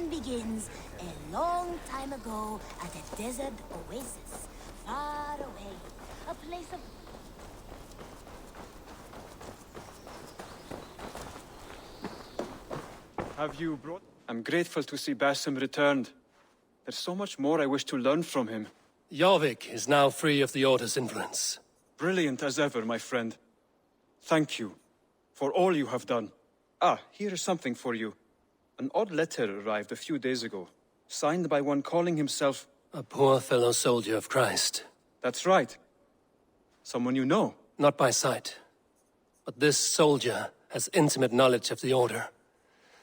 one begins a long time ago at a desert oasis, far away. A place of... Have you brought... I'm grateful to see Basim returned. There's so much more I wish to learn from him. Jorvik is now free of the Order's influence. Brilliant as ever, my friend. Thank you for all you have done. Ah, here is something for you. An odd letter arrived a few days ago, signed by one calling himself... A poor fellow soldier of Christ. That's right. Someone you know. Not by sight. But this soldier has intimate knowledge of the Order.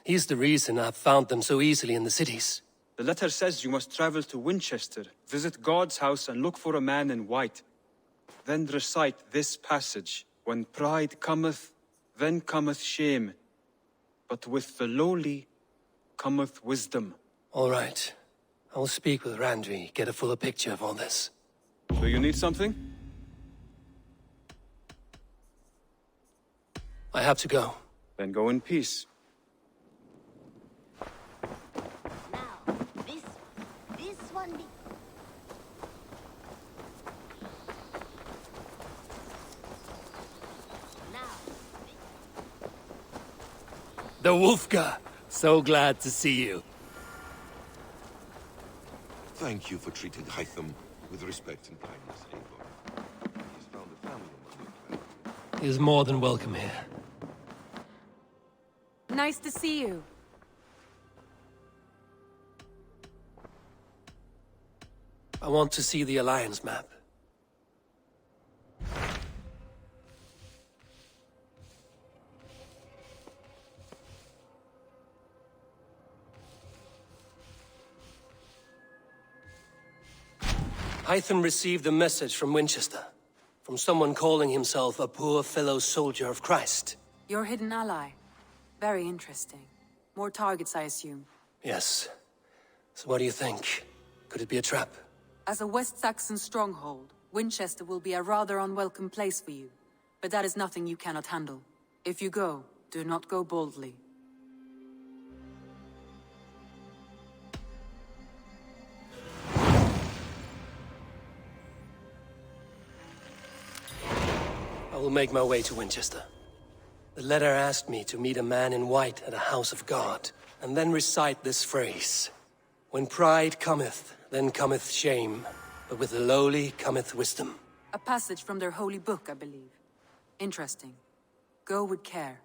He's the reason I've found them so easily in the cities. The letter says you must travel to Wincestre, visit God's house and look for a man in white. Then recite this passage. When pride cometh, then cometh shame. But with the lowly cometh wisdom. All right. I will speak with Randvi, get a fuller picture of all this. Do you need something? I have to go. Then go in peace. Now, this one be... The Wolfka! So glad to see you. Thank you for treating Hytham with respect and kindness, Eivor. He's found a family among you. He is more than welcome here. Nice to see you. I want to see the Alliance map. Hytham received a message from Winchester, from someone calling himself a poor fellow soldier of Christ. Your hidden ally. Very interesting. More targets, I assume. Yes. So what do you think? Could it be a trap? As a West Saxon stronghold, Winchester will be a rather unwelcome place for you. But that is nothing you cannot handle. If you go, do not go boldly. I will make my way to Winchester. The letter asked me to meet a man in white at a house of God, and then recite this phrase. When pride cometh, then cometh shame, but with the lowly cometh wisdom. A passage from their holy book, I believe. Interesting. Go with care.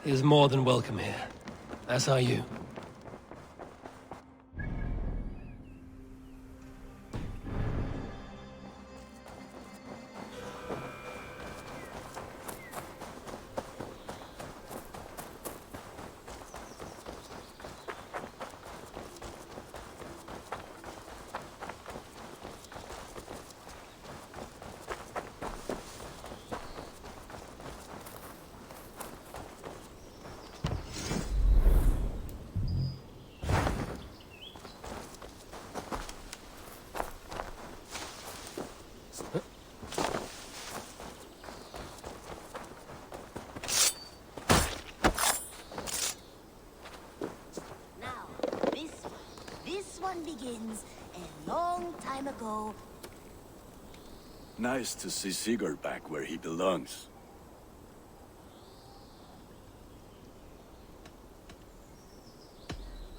He is more than welcome here, as are you. Begins a long time ago. Nice to see Sigurd back where he belongs.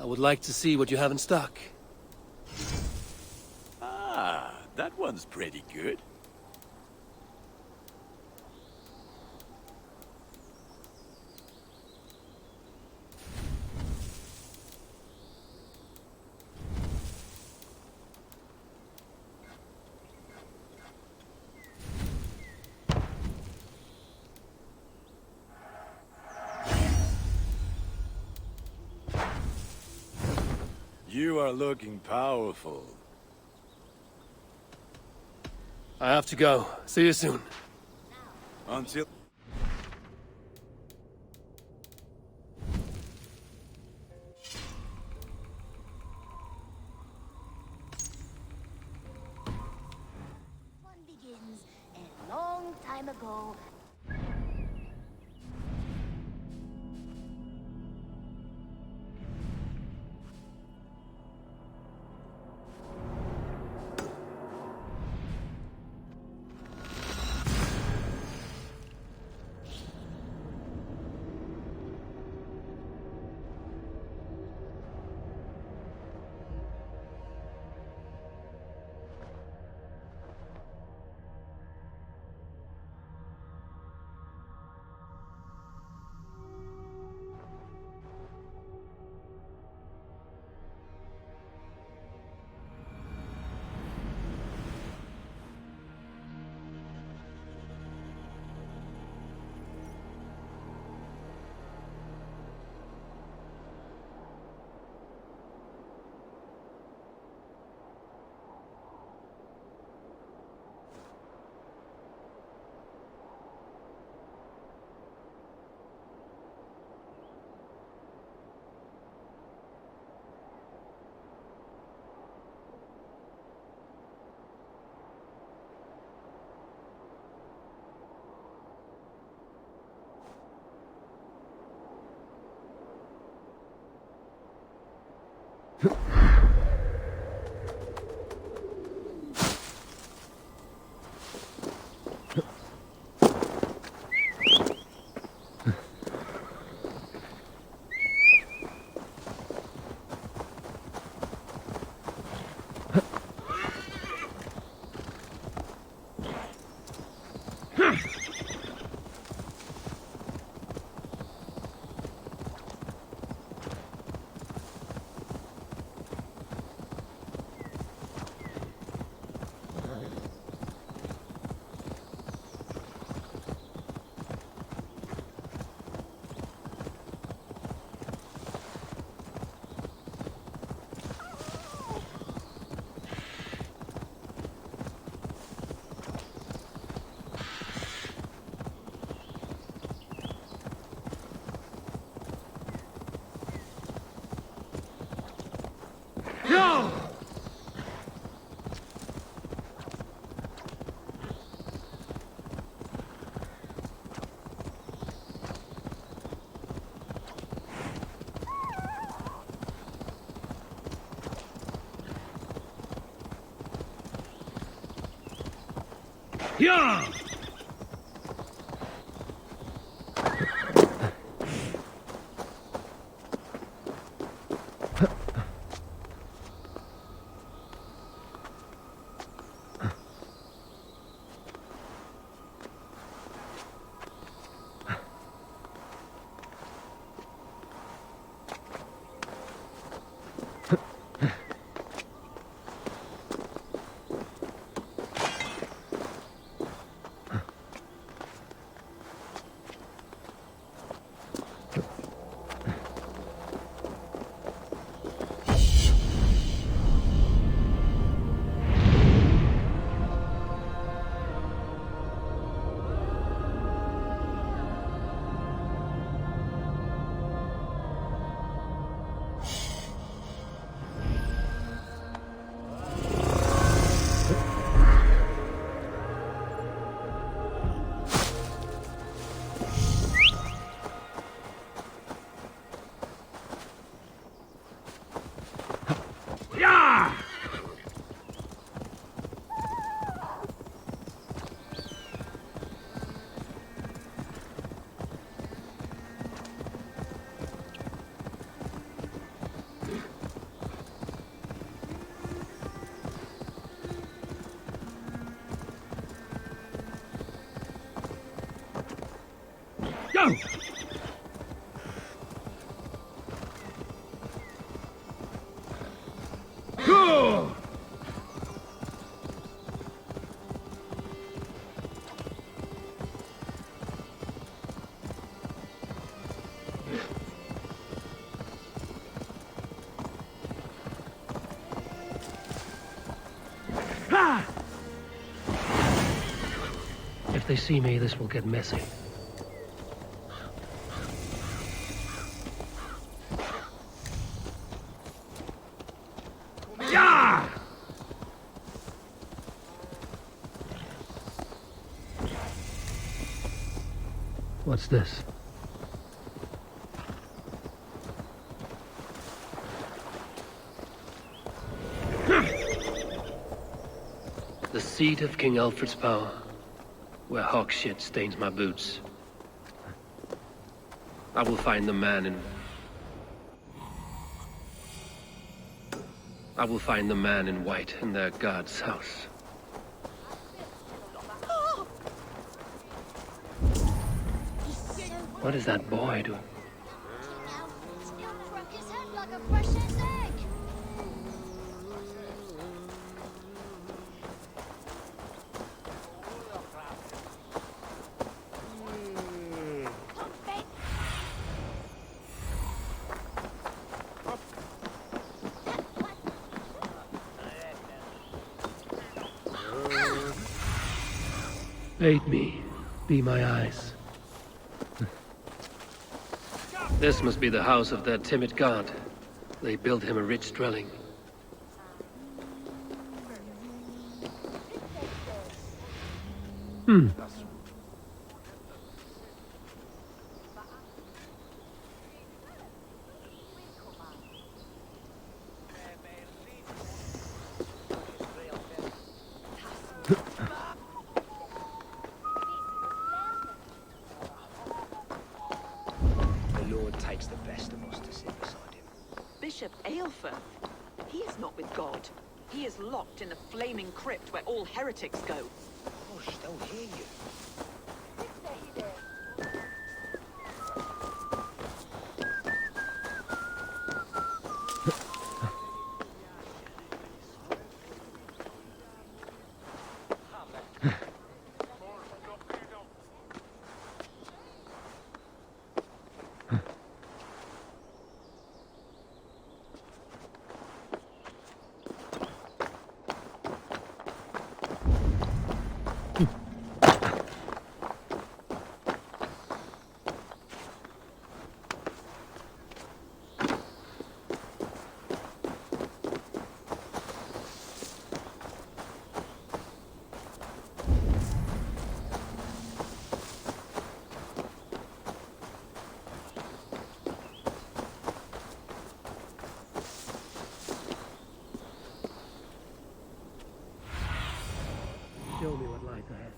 I would like to see what you have in stock. Ah, that one's pretty good. You are looking powerful. I have to go. See you soon. Until... One begins a long time ago. If they see me, this will get messy. Yeah! What's this? The seat of King Alfred's power, where hawk shit stains my boots. I will find the man in white in their god's house. What is that boy doing? Still crack his head like a precious egg. Aid me, be my eyes. This must be the house of that timid god. They built him a rich dwelling. Takes the best of us to sit beside him. Bishop Aelfirth? He is not with God. He is locked in the flaming crypt where all heretics go. Hush, they'll hear you. Show me what lies ahead.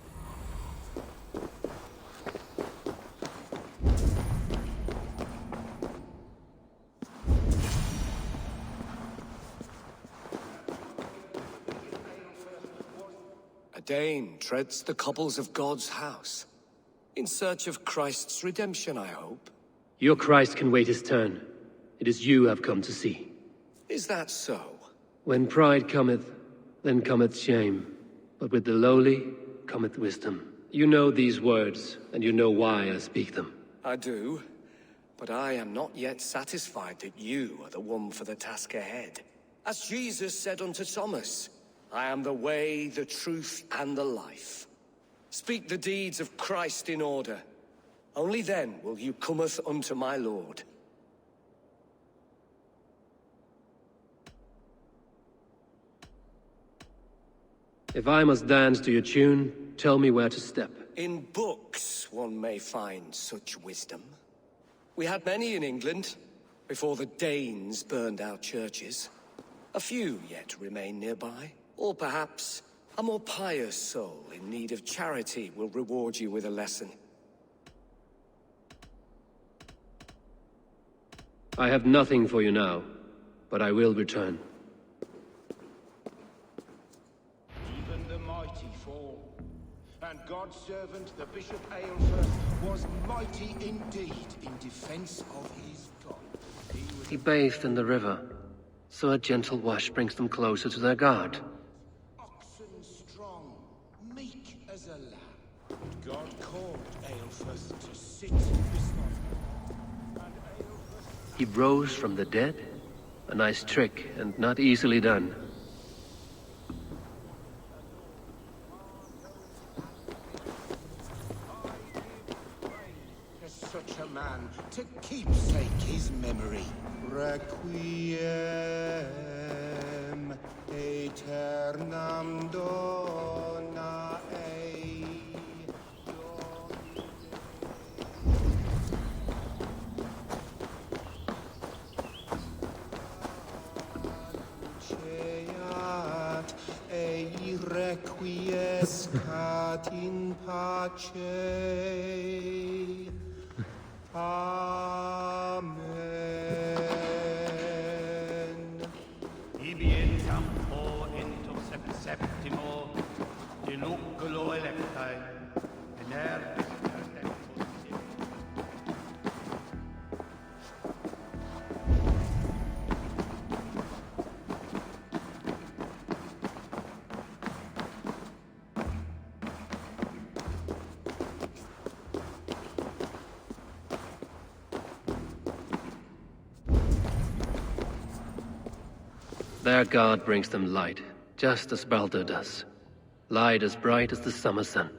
A Dane treads the cobbles of God's house. In search of Christ's redemption, I hope. Your Christ can wait his turn. It is you I've come to see. Is that so? When pride cometh, then cometh shame. But with the lowly cometh wisdom. You know these words, and you know why I speak them. I do. But I am not yet satisfied that you are the one for the task ahead. As Jesus said unto Thomas, I am the way, the truth, and the life. Speak the deeds of Christ in order. Only then will you cometh unto my Lord. If I must dance to your tune, tell me where to step. In books one may find such wisdom. We had many in England, before the Danes burned our churches. A few yet remain nearby. Or perhaps a more pious soul in need of charity will reward you with a lesson. I have nothing for you now, but I will return. Even the mighty fall, and God's servant, the Bishop Aelfirth, was mighty indeed in defense of his God. He bathed in the river, so a gentle wash brings them closer to their God. Oxen strong, meek as a lamb. And God called Aelfirth to sit beside him. He rose from the dead? A nice trick, and not easily done. to keepsake his memory. Requiem aeternam dona ei. Ceat ei requiescat in pace. Amen. Ibietam o into septimo diluculo electae, ener Their god brings them light, just as Baldur does. Light as bright as the summer sun.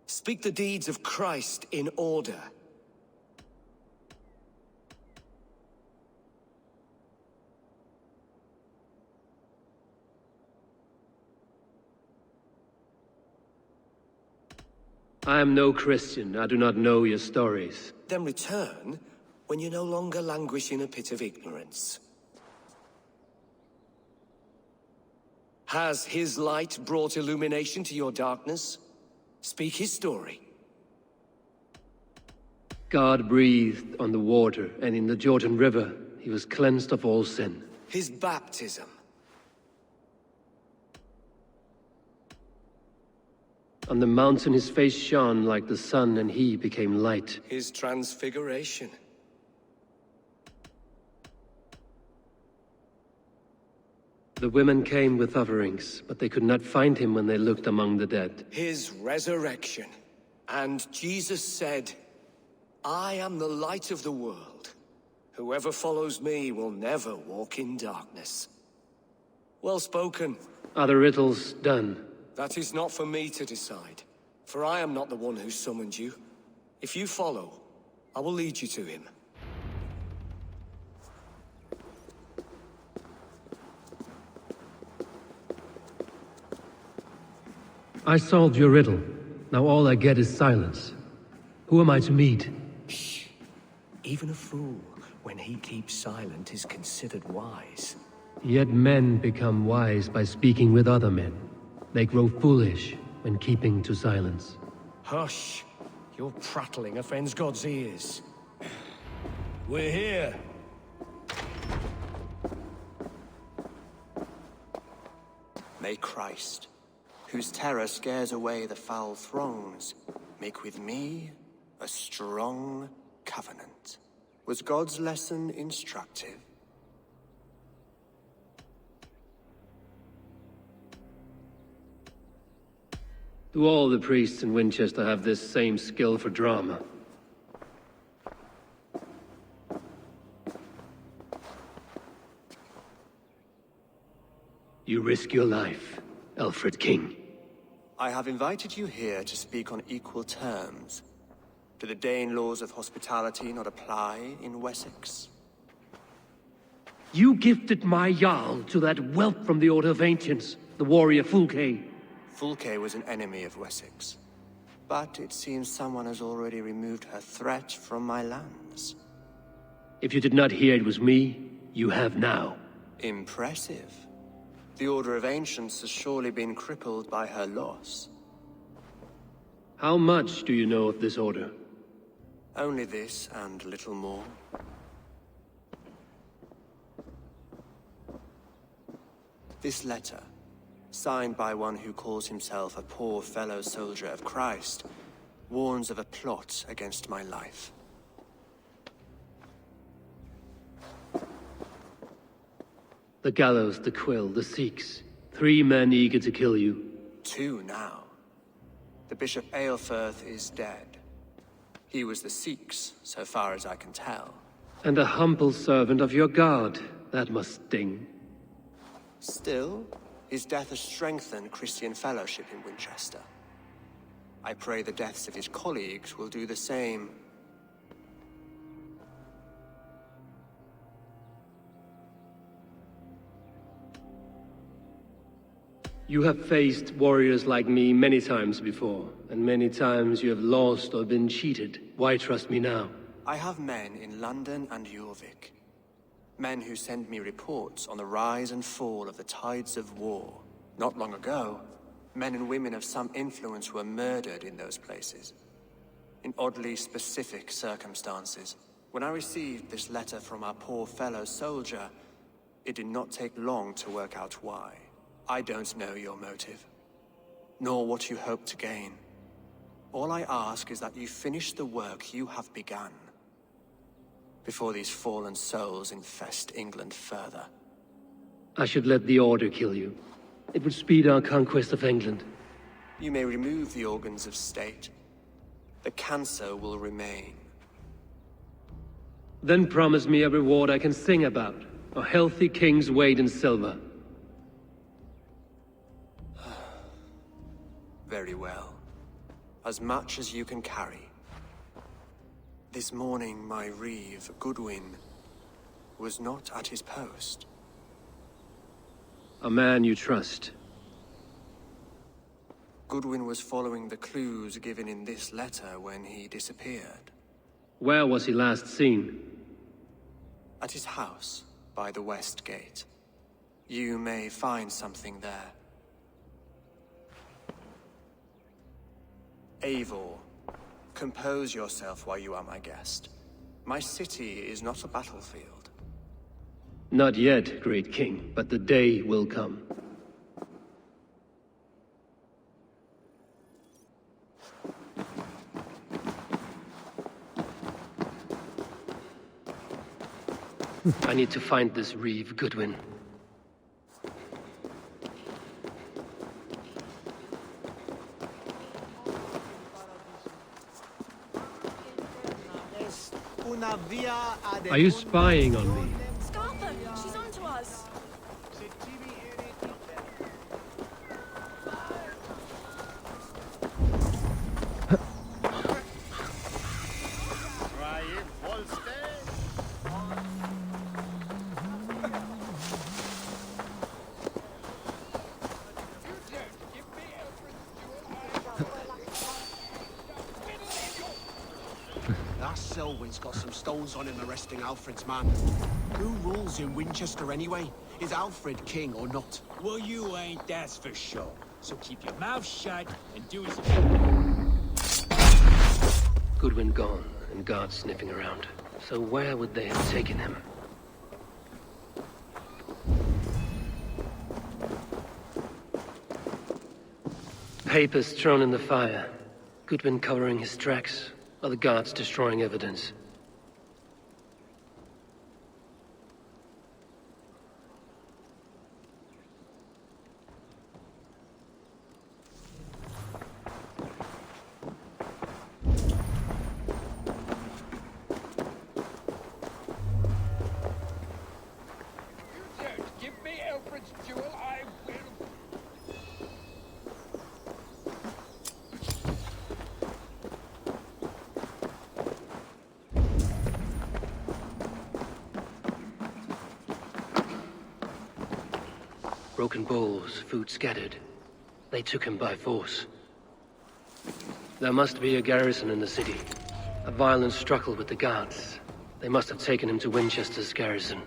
Speak the deeds of Christ in order. I am no Christian. I do not know your stories. Then return when you no longer languish in a pit of ignorance. Has his light brought illumination to your darkness? Speak his story. God breathed on the water, and in the Jordan River, he was cleansed of all sin. His baptism. On the mountain his face shone like the sun, and he became light. His transfiguration. The women came with offerings, but they could not find him when they looked among the dead. His resurrection. And Jesus said, I am the light of the world. Whoever follows me will never walk in darkness. Well spoken. Are the riddles done? That is not for me to decide, for I am not the one who summoned you. If you follow, I will lead you to him. I solved your riddle. Now all I get is silence. Who am I to meet? Shh. Even a fool, when he keeps silent, is considered wise. Yet men become wise by speaking with other men. They grow foolish when keeping to silence. Hush! Your prattling offends God's ears. We're here. May Christ, whose terror scares away the foul throngs, make with me a strong covenant. Was God's lesson instructive? Do all the priests in Winchester have this same skill for drama? You risk your life, Alfred King. I have invited you here to speak on equal terms. Do the Dane laws of hospitality not apply in Wessex? You gifted my Jarl to that whelp from the Order of Ancients, the warrior Fulke. Fulke was an enemy of Wessex. But it seems someone has already removed her threat from my lands. If you did not hear it was me, you have now. Impressive. The Order of Ancients has surely been crippled by her loss. How much do you know of this order? Only this and little more. This letter, signed by one who calls himself a poor fellow soldier of Christ, warns of a plot against my life. The gallows, the quill, the Sikhs. 3 men eager to kill you. 2 now. The Bishop Aelfirth is dead. He was the Sikhs, so far as I can tell. And a humble servant of your god. That must sting. Still, his death has strengthened Christian fellowship in Winchester. I pray the deaths of his colleagues will do the same. You have faced warriors like me many times before, and many times you have lost or been cheated. Why trust me now? I have men in London and Jorvik. Men who send me reports on the rise and fall of the tides of war. Not long ago, men and women of some influence were murdered in those places. In oddly specific circumstances. When I received this letter from our poor fellow soldier, it did not take long to work out why. I don't know your motive, nor what you hope to gain. All I ask is that you finish the work you have begun, before these fallen souls infest England further. I should let the Order kill you. It would speed our conquest of England. You may remove the organs of state. The cancer will remain. Then promise me a reward I can sing about. A healthy king's weight in silver. Very well. As much as you can carry. This morning, my Reeve, Goodwin, was not at his post. A man you trust. Goodwin was following the clues given in this letter when he disappeared. Where was he last seen? At his house, by the West Gate. You may find something there. Eivor, compose yourself while you are my guest. My city is not a battlefield. Not yet, great king, but the day will come. I need to find this Reeve, Goodwin. Are you spying on me? Scarpa, she's on to us. That Selwyn's got some stones on him arresting Alfred's man. Who rules in Winchester anyway? Is Alfred king or not? Well, you ain't, that's for sure. So keep your mouth shut and do as you Goodwin gone, and guards sniffing around. So where would they have taken him? Papers thrown in the fire. Goodwin covering his tracks. Other guards destroying evidence. give me Alfred's jewel, I will. Broken bowls, food scattered. They took him by force. There must be a garrison in the city. A violent struggle with the guards. They must have taken him to Winchester's garrison.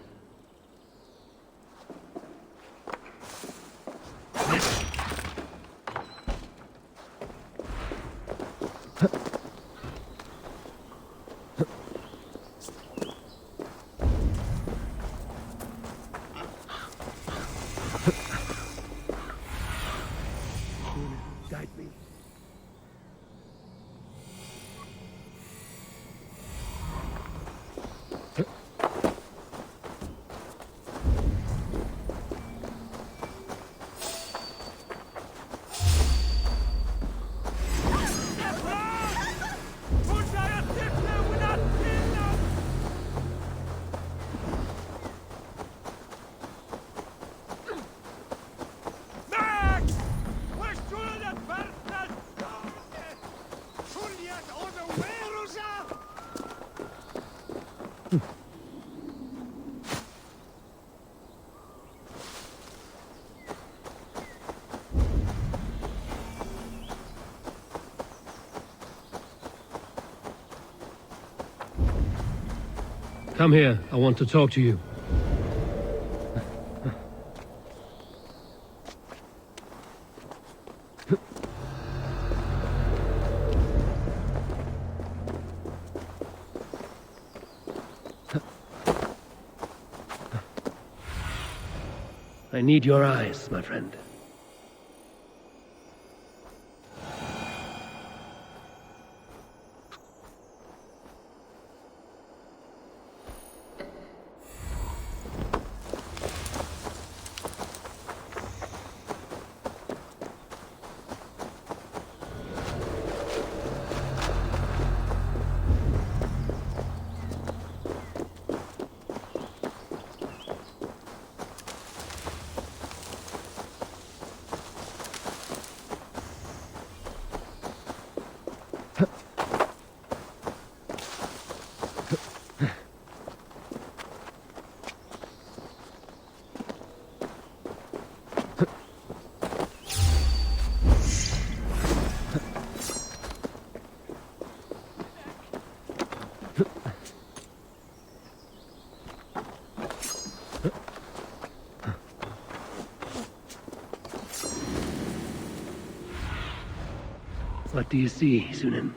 Come here, I want to talk to you. I need your eyes, my friend. What do you see, Sunan?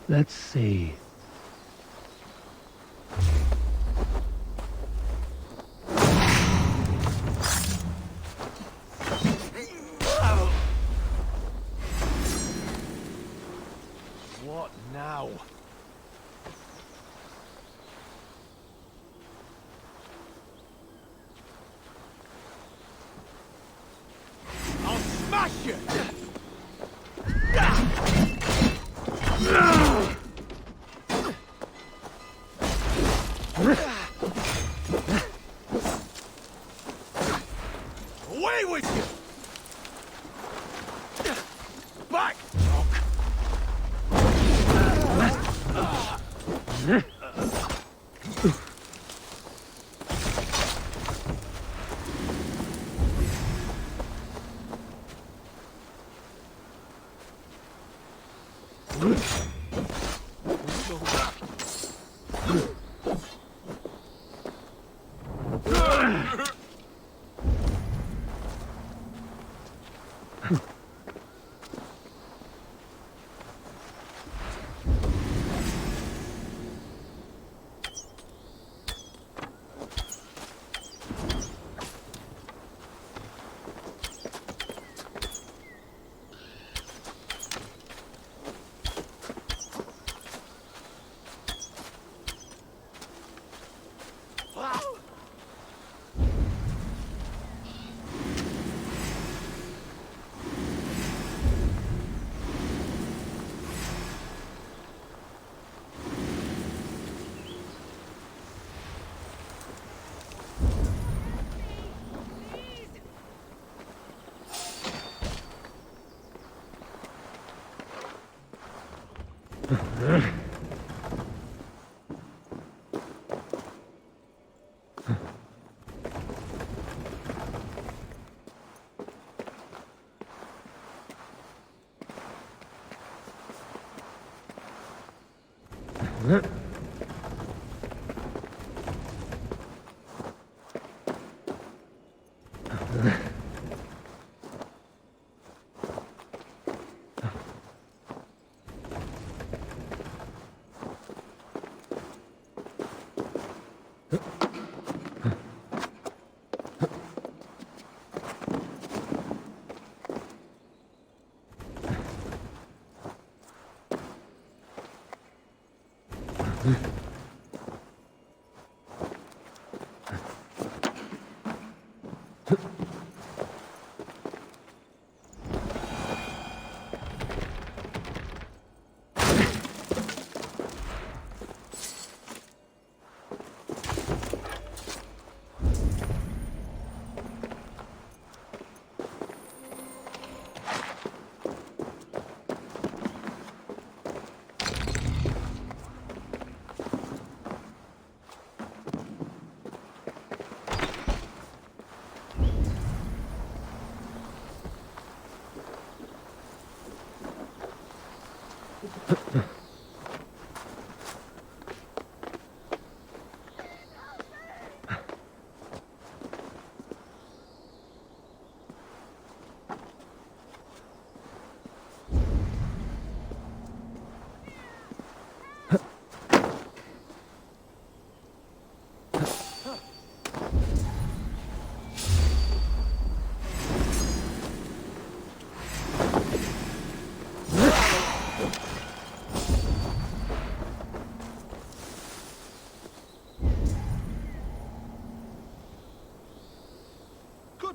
Let's see. What now? I'll smash you! Away with you! Back!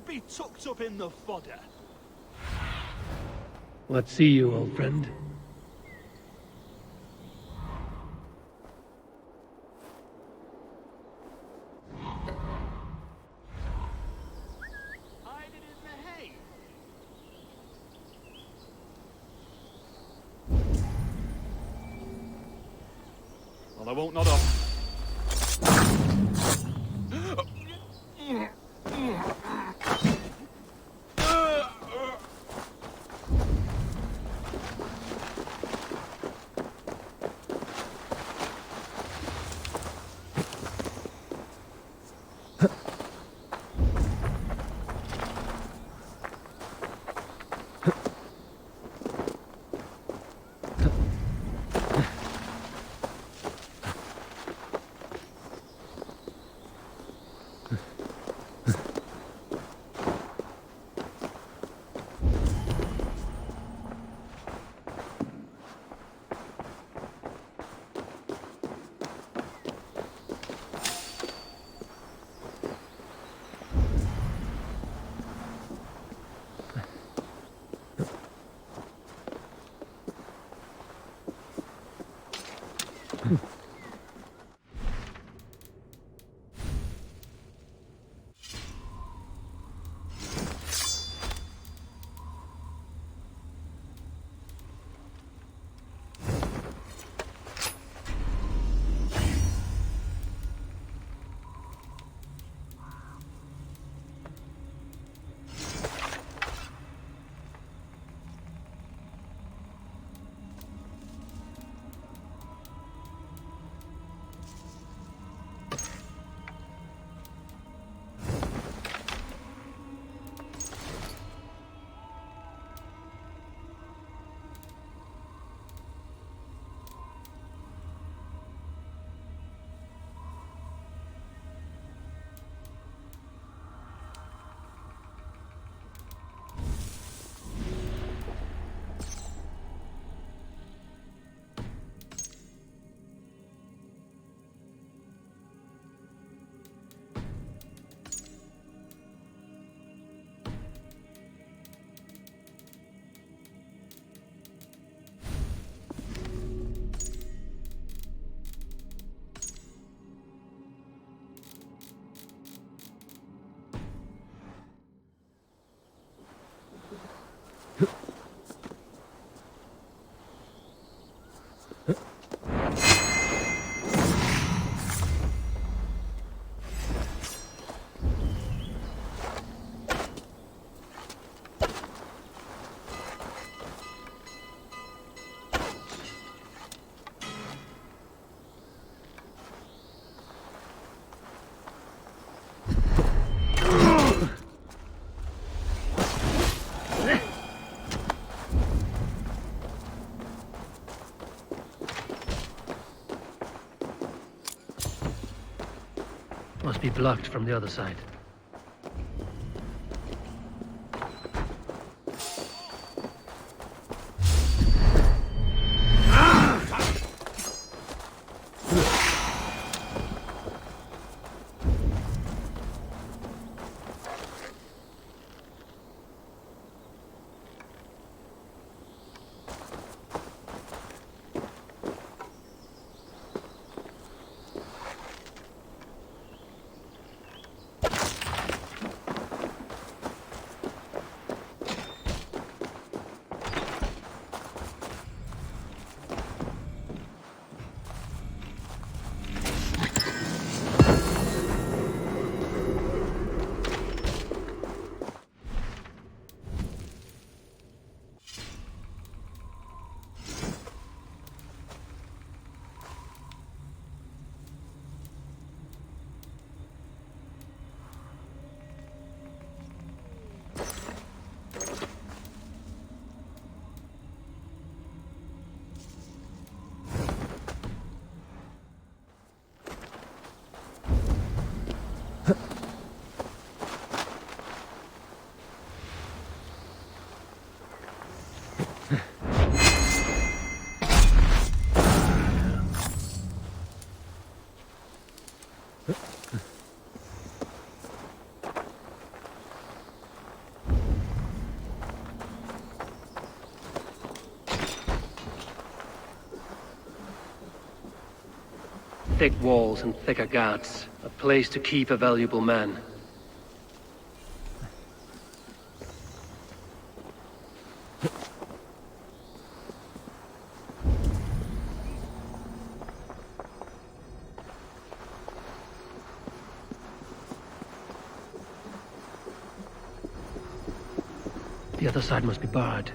Be tucked up in the fodder. What see you, old friend? Hide it in the hay. Well, I won't nod off. Must be blocked from the other side. Thick walls and thicker guards. A place to keep a valuable man. The other side must be barred.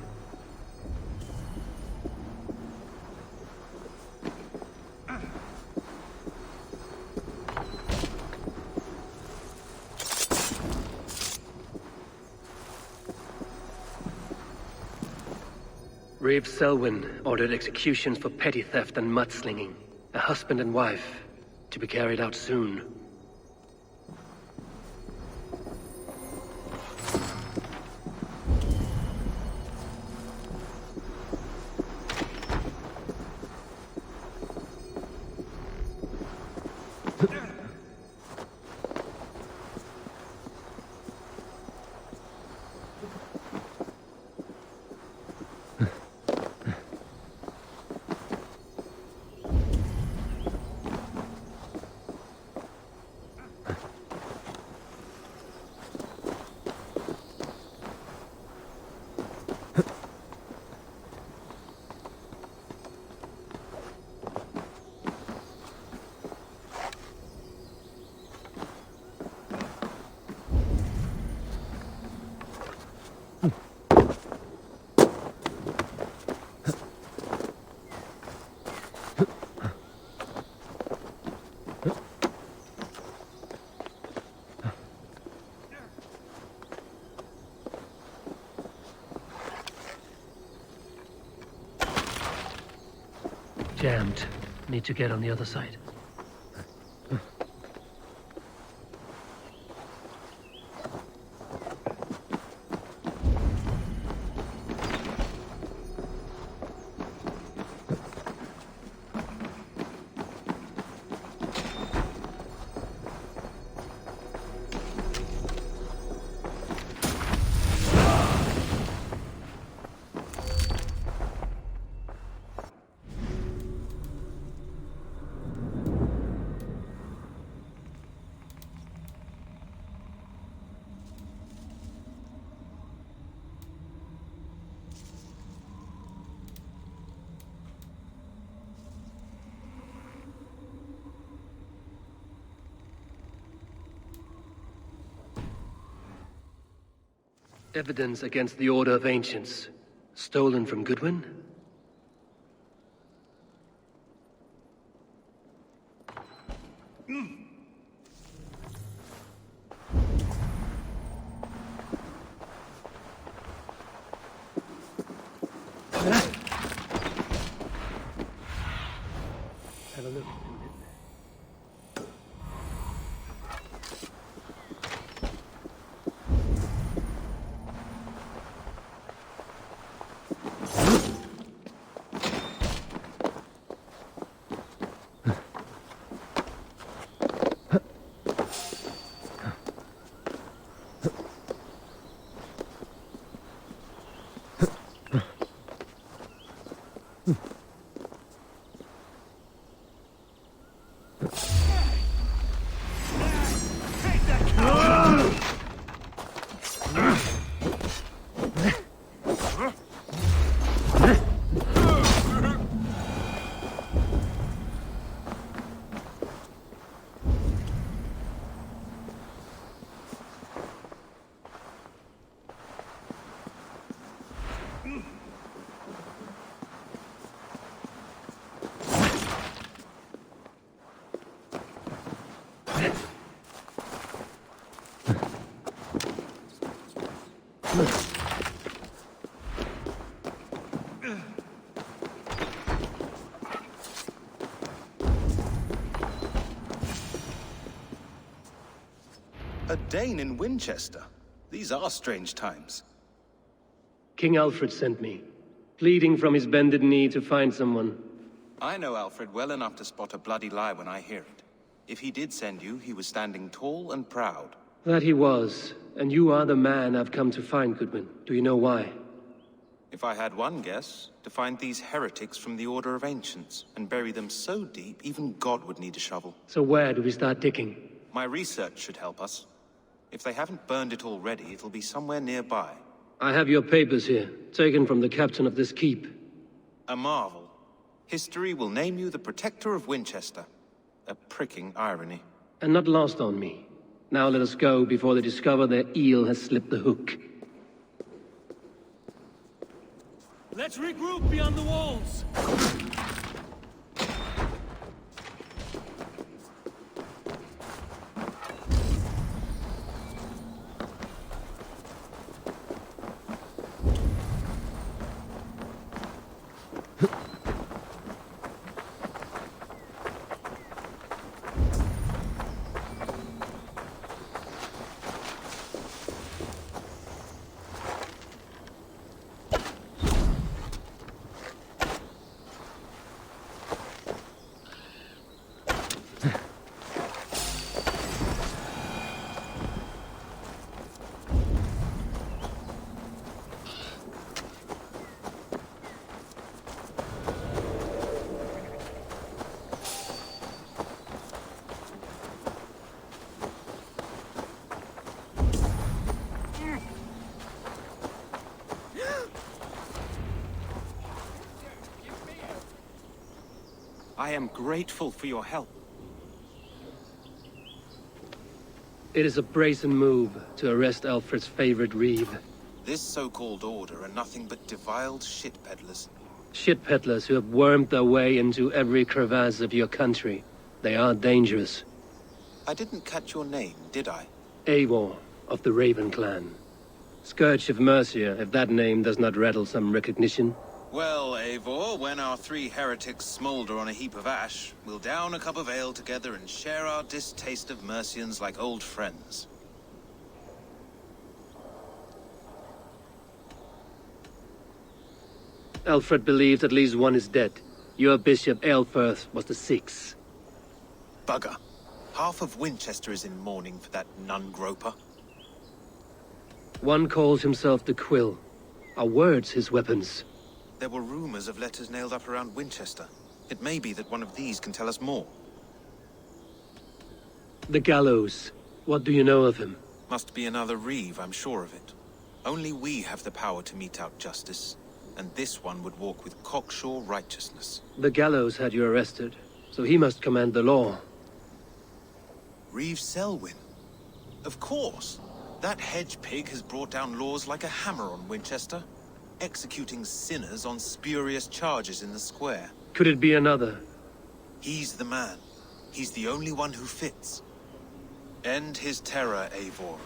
Reeve Selwyn ordered executions for petty theft and mudslinging. A husband and wife, to be carried out soon. Jammed. Need to get on the other side. Evidence against the Order of Ancients. Stolen from Goodwin? Have a look. A Dane in Winchester. These are strange times. King Alfred sent me, pleading from his bended knee to find someone. I know Alfred well enough to spot a bloody lie when I hear it. If he did send you, he was standing tall and proud. That he was, and you are the man I've come to find, Goodman. Do you know why? If I had one guess, to find these heretics from the Order of Ancients, and bury them so deep, even God would need a shovel. So where do we start digging? My research should help us. If they haven't burned it already, it'll be somewhere nearby. I have your papers here, taken from the captain of this keep. A marvel. History will name you the Protector of Winchester. A pricking irony. And not lost on me. Now let us go before they discover their eel has slipped the hook. Let's regroup beyond the walls! I am grateful for your help. It is a brazen move to arrest Alfred's favorite Reeve. This so-called order are nothing but defiled shit peddlers. Shit peddlers who have wormed their way into every crevasse of your country. They are dangerous. I didn't catch your name, did I? Eivor, of the Raven clan. Scourge of Mercia, if that name does not rattle some recognition. Well, Eivor, when our three heretics smolder on a heap of ash, we'll down a cup of ale together and share our distaste of Mercians like old friends. Alfred believed at least one is dead. Your Bishop Aelfirth was the sixth. Bugger. Half of Winchester is in mourning for that nun-groper. One calls himself the Quill. Are words his weapons? There were rumors of letters nailed up around Winchester. It may be that one of these can tell us more. The gallows. What do you know of him? Must be another Reeve, I'm sure of it. Only we have the power to mete out justice, and this one would walk with cocksure righteousness. The gallows had you arrested, so he must command the law. Reeve Selwyn? Of course. That hedge pig has brought down laws like a hammer on Winchester, executing sinners on spurious charges in the square. Could it be another? He's the man. He's the only one who fits. End his terror, Eivor.